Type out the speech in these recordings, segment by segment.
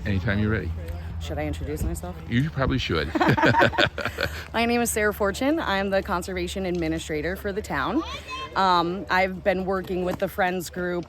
Anytime you're ready. Should I introduce myself? You probably should. My name is Sarah Fortune. I'm the conservation administrator for the town. I've been working with the Friends group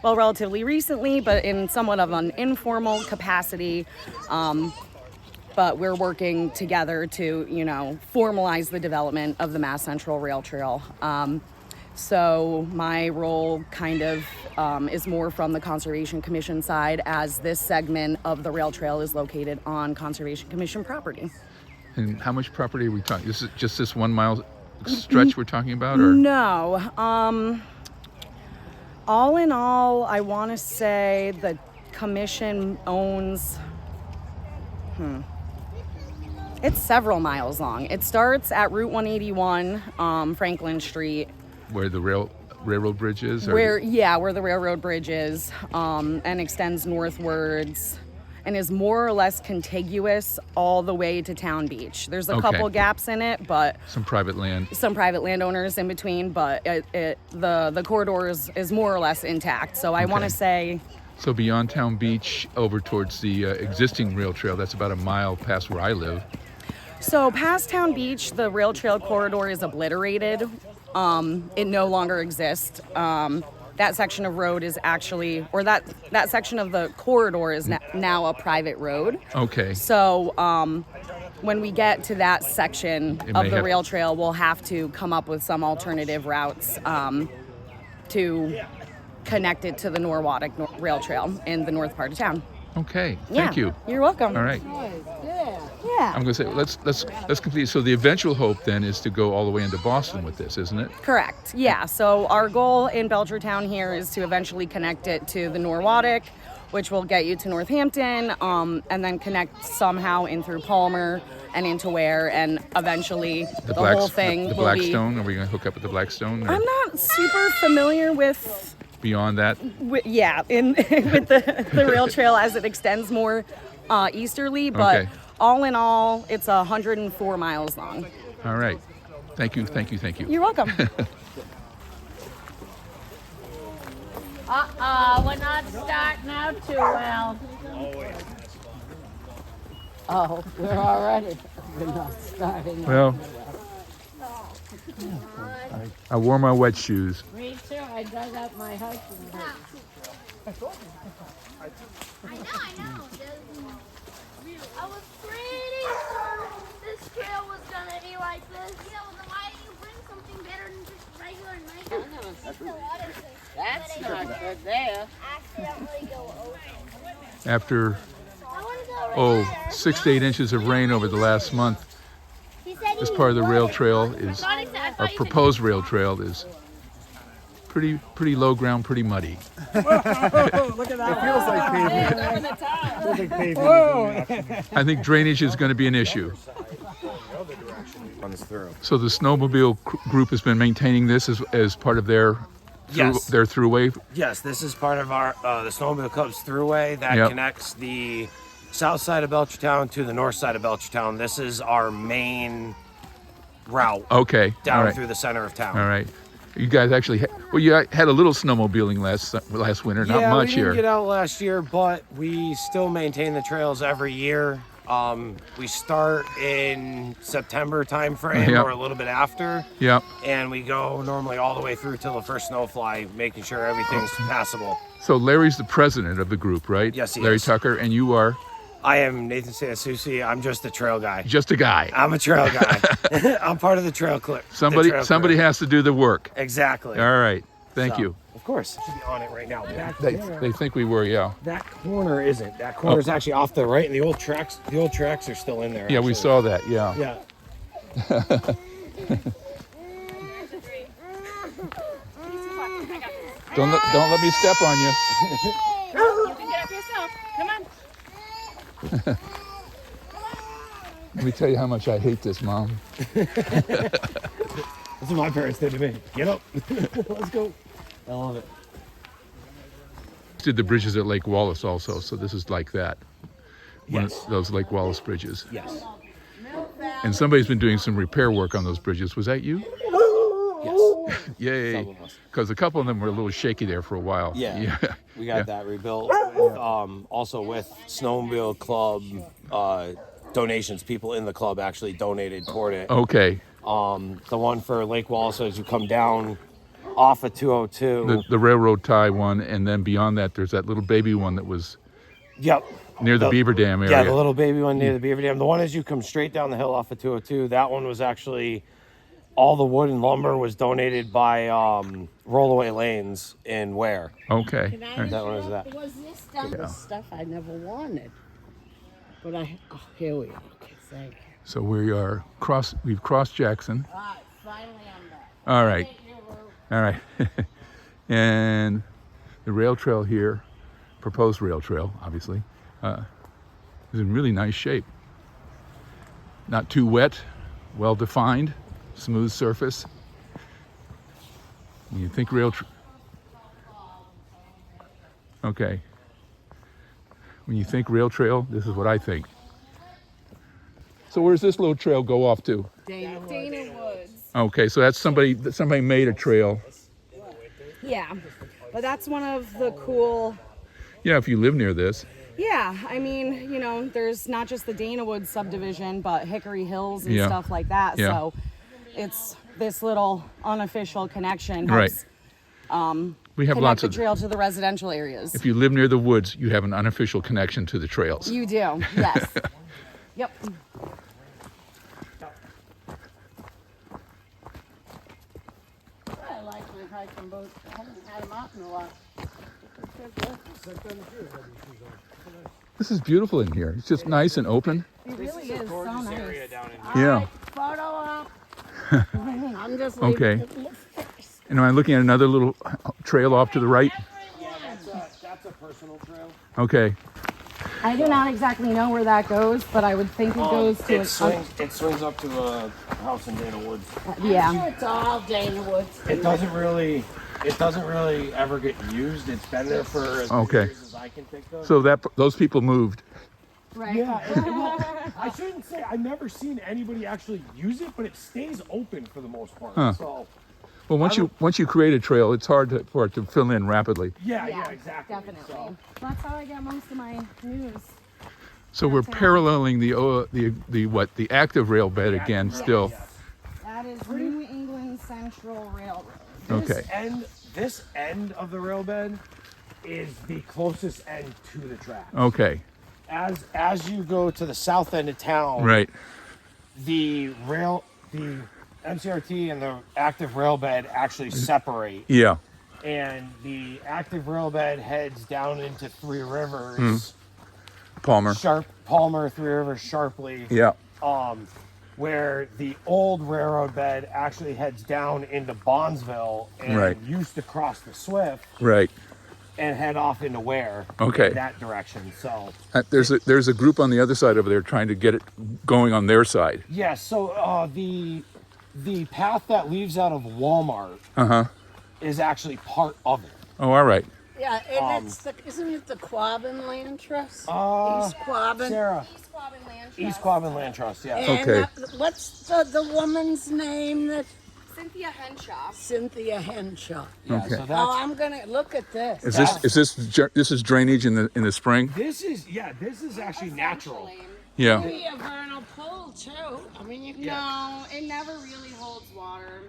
relatively recently, but in somewhat of an informal capacity. But we're working together to, formalize the development of the Mass Central Rail Trail. So my role kind of is more from the Conservation Commission side, as this segment of the rail trail is located on Conservation Commission property. And how much property are we talking? This is just this 1 mile stretch we're talking about? Or? No. All in all, I want to say the commission owns, it's several miles long. It starts at Route 181, Franklin Street. Where the railroad bridge is? Where the railroad bridge is, and extends northwards and is more or less contiguous all the way to Town Beach. There's a couple gaps in it, but some private landowners in between, but the corridor is more or less intact. So I want to say. So beyond Town Beach over towards the existing rail trail, that's about a mile past where I live. So past Town Beach, the rail trail corridor is obliterated. It no longer exists. That section of road is actually, or that section of the corridor is now a private road. Okay. So when we get to that section of the rail trail, we'll have to come up with some alternative routes to connect it to the Norwottuck Rail Trail in the north part of town. Okay, thank you. You're welcome. All right. Yeah. I'm going to say, let's complete. So the eventual hope then is to go all the way into Boston with this, isn't it? Correct. Yeah. So our goal in Belchertown here is to eventually connect it to the Norwottuck, which will get you to Northampton, and then connect somehow in through Palmer and into Ware, and eventually the whole thing the will Blackstone. Are we going to hook up with the Blackstone? Or? I'm not super familiar with. Beyond that? With the rail trail as it extends more easterly, but all in all, it's 104 miles long. All right. Thank you. You're welcome. We're not starting out too well. Oh, we're not starting well. I wore my wet shoes. Me too. I dug up my hiking boots. I know. I was pretty sure this trail was gonna be like this. Yeah, well, then why didn't you bring something better than just regular night? That's not good there. Accidentally go over. After 6 to 8 inches of rain over the last month, this part of the rail trail is, our proposed rail trail is pretty low ground, pretty muddy. Look at that. It feels like pavement. I think drainage is going to be an issue. So the Snowmobile group has been maintaining this as part of their throughway? Yes, this is part of our the Snowmobile Club's throughway that connects the south side of Belchertown to the north side of Belchertown. This is our main route. Okay. Down through the center of town. All right. You guys actually you had a little snowmobiling last winter, not much here. Yeah, we didn't get out last year, but we still maintain the trails every year. We start in September timeframe or a little bit after. Yep. And we go normally all the way through till the first snowfly, making sure everything's passable. So Larry's the president of the group, right? Yes, he Larry is. Tucker, and you are? I am Nathan Susi. I'm just a trail guy. Just a guy. I'm a trail guy. I'm part of the trail clip. Somebody has to do the work. Exactly. All right. Thank you. Of course. Should be on it right now. They think we were, yeah. That corner isn't. That corner is actually off the right, and the old tracks are still in there. Yeah, we saw that. Yeah. Yeah. Don't let me step on you. You can get up yourself. Come on. Let me tell you how much I hate this, Mom. That's what my parents did to me. Get up. Let's go. I love it. Did the bridges at Lake Wallace also, so this is like that. Yes. Those Lake Wallace bridges. Yes. And somebody's been doing some repair work on those bridges. Was that you? Yes. Yay! Some of us. Because a couple of them were a little shaky there for a while. Yeah. We got Yeah. that rebuilt. With, also with Snowmobile Club donations, people in the club actually donated toward it. Okay. The one for Lake Wallace, as you come down off of 202. The railroad tie one, and then beyond that, there's that little baby one that was Yep. near the Beaver Dam area. Yeah, the little baby one near the Beaver Dam. The one as you come straight down the hill off of 202, that one was actually, all the wood and lumber was donated by Rollaway Lanes in Ware. Okay. That one is that. Was this done? The stuff I never wanted. But here we are. Okay, thank you. So we've crossed Jackson. All right, finally I'm back. All right. All right. And the rail trail here, proposed rail trail, obviously, is in really nice shape. Not too wet, well defined, smooth surface. When you think okay. When you think rail trail, this is what I think. So where's this little trail go off to? Dana Woods. Okay, so that's somebody made a trail. Yeah, but that's one of the cool. Yeah, if you live near this. Yeah, I mean, you know, there's not just the Dana Woods subdivision, but Hickory Hills and Yeah. stuff like that. Yeah. So it's this little unofficial connection. Right. Helps, We have connect lots the of. trail to the residential areas. If you live near the woods, you have an unofficial connection to the trails. You do, yes. Yep. I like my hiking boots. I haven't had them out in a while. This is beautiful in here. It's just nice and open. It really is so nice. Yeah. Photo op. I'm just leaving Okay. it first. And am I looking at another little trail off to the right? Yeah, that's a personal trail. Okay. I do not exactly know where that goes, but I would think it goes to It swings up to a house in Dana Woods. yeah. It's all Dana Woods. It doesn't really ever get used. It's been there for as many Okay. years as I can think of. So those people moved. Right. Yeah, I shouldn't say I've never seen anybody actually use it, but it stays open for the most part. Huh. So Well, once you create a trail, it's hard for it to fill in rapidly. yeah, Yeah, exactly. definitely. So, That's how I get most of my news. So we're paralleling the active rail bed again still. That is New England Central Railroad. Okay. This end of the rail bed is the closest end to the track. Okay. as you go to the south end of town, Right. the MCRT and the active rail bed actually separate. Yeah. And the active rail bed heads down into Three Rivers, Palmer. Palmer, Three Rivers, Sharpley. Yeah. Where the old railroad bed actually heads down into Bondsville and Right. used to cross the Swift Right. and head off into Ware. Okay. In that direction. So There's a group on the other side over there trying to get it going on their side. yeah, so the path that leaves out of Walmart is actually part of it. Oh, all right. Yeah, and isn't it the Quabbin Land Trust? East Quabbin. Sarah, East Quabbin Land Trust. East Quabbin Land Trust, yeah. And Okay. what's the woman's name? That Cynthia Henshaw. Cynthia Henshaw. Yeah, Okay. so Oh, that's I'm gonna look at this. Is this drainage in the spring? This is actually natural. Yeah. Maybe a vernal pool too. I mean, you can. No, it never really holds water.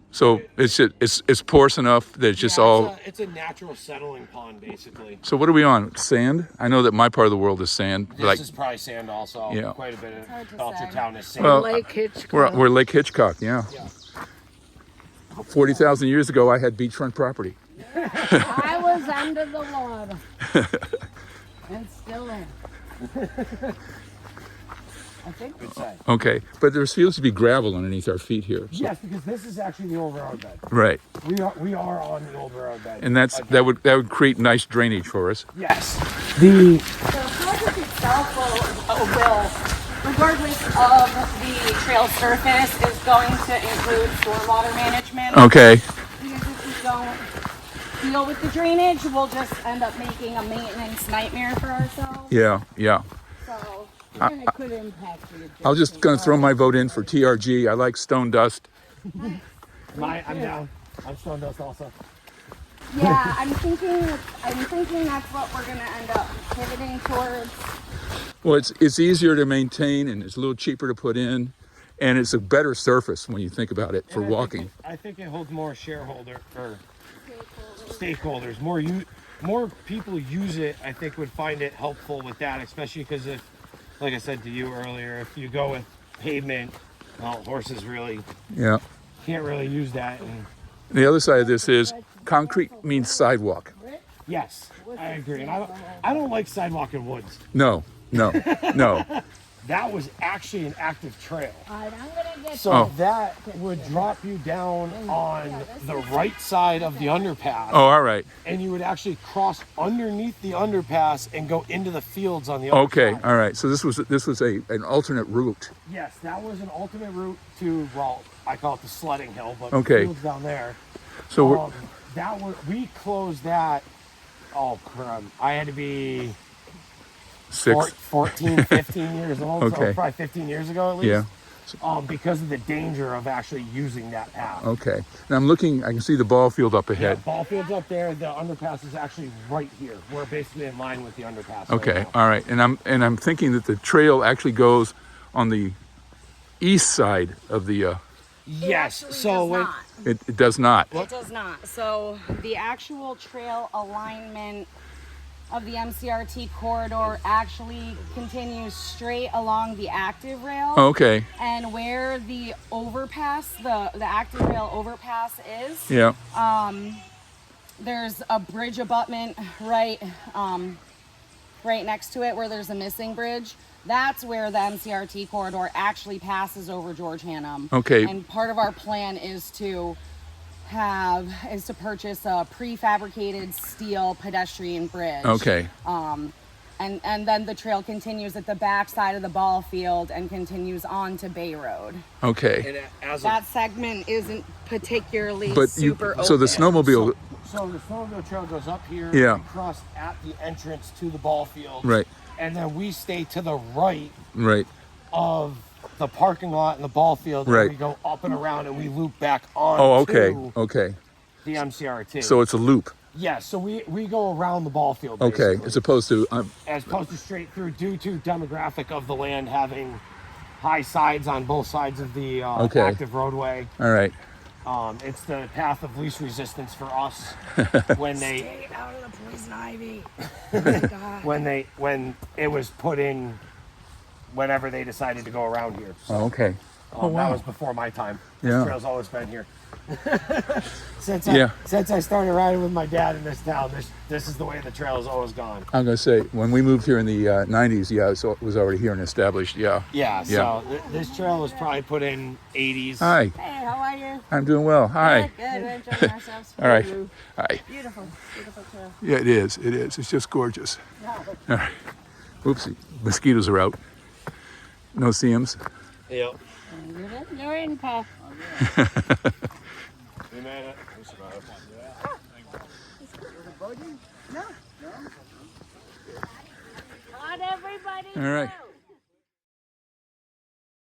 So it's porous enough that it's just all. It's a natural settling pond, basically. So what are we on? Sand? I know that my part of the world is sand. this is probably sand also. Yeah. Quite a bit of hard to Belchertown is sand. Well, Lake Hitchcock. we're Lake Hitchcock. Yeah. 40,000 years ago, I had beachfront property. I was under the water. And still am. I think Good say. Okay, but there feels to be gravel underneath our feet here. So- Yes, because this is actually the old railroad bed. Right, We are on the old railroad bed. and that would create nice drainage for us. Yes. The project itself will, regardless of the trail surface, is going to include stormwater management. Okay. Because if we don't deal with the drainage, we'll just end up making a maintenance nightmare for ourselves. Yeah. So, and it could impact you. I'm just gonna throw my vote in for TRG. I like stone dust. I'm down. I'm stone dust also. Yeah, I'm thinking that's what we're gonna end up pivoting towards. Well, it's easier to maintain and it's a little cheaper to put in, and it's a better surface when you think about it for walking. I think it holds more shareholder or stakeholders. More people use it. I think would find it helpful with that, especially because if, like I said to you earlier, if you go with pavement, well, horses really Yeah. can't really use that. And The other side of this is concrete means sidewalk. yes, I agree. And I don't like sidewalk in woods. No. That was actually an active trail. All right, I'm gonna get So that would drop you down on the right side of the underpass. Oh, all right. And you would actually cross underneath the underpass and go into the fields on the other Okay, side. all right. So this was an alternate route. Yes, that was an alternate route to, well, I call it the sledding hill, but Okay. the fields down there. So We closed that. Oh, crap. I had to be 14, 15 years old. Okay. So probably 15 years ago at least. Yeah. Because of the danger of actually using that path. Okay. Now I'm looking. I can see the ball field up Yeah, ahead. ball field's up there. The underpass is actually right here. We're basically in line with the underpass. Okay. Right now. All right. And I'm thinking that the trail actually goes on the east side of the. Yes. Actually So does when not. It does not. It does not. So the actual trail alignment of the MCRT corridor actually continues straight along the active rail. Okay. And where the overpass, the active rail overpass is, Yeah. there's a bridge abutment right next to it where there's a missing bridge. That's where the MCRT corridor actually passes over George Hannum. Okay. And part of our plan is to purchase a prefabricated steel pedestrian bridge. Okay. And then the trail continues at the back side of the ball field and continues on to Bay Road. Okay. And That segment isn't particularly But super open. so the snowmobile. So the snowmobile trail goes up here. Yeah. We cross at the entrance to the ball field. Right. And then we stay to the right Right. of the parking lot and the ball field. Right. And we go up and around and we loop back on Oh, okay. to Okay. the MCRT. So it's a loop. yeah, so we go around the ball field. Okay. basically, As opposed to. as opposed to straight through due to demographic of the land having high sides on both sides of the Okay. active roadway. All right. It's the path of least resistance for us when they Stay out of the poison ivy. when it was put in whenever they decided to go around here. So, Oh, okay. that was before my time. Yeah. This trail's always been here. since Yeah. I started riding with my dad in this town, this is the way the trail has always gone. I'm gonna say when we moved here in the 90s, yeah, it was already here and established. Yeah. Yeah, Yeah. so this trail was probably put in 80s. Hi. Hey, how are you? I'm doing well. Hi. Good, we're enjoying ourselves. All right. Hi. Beautiful, beautiful trail. Yeah, it is. It is. It's just gorgeous. All right. Oopsie. Mosquitoes are out. No seams. Yep. You're in, Paul. We made it. We survived. How'd everybody All right. do?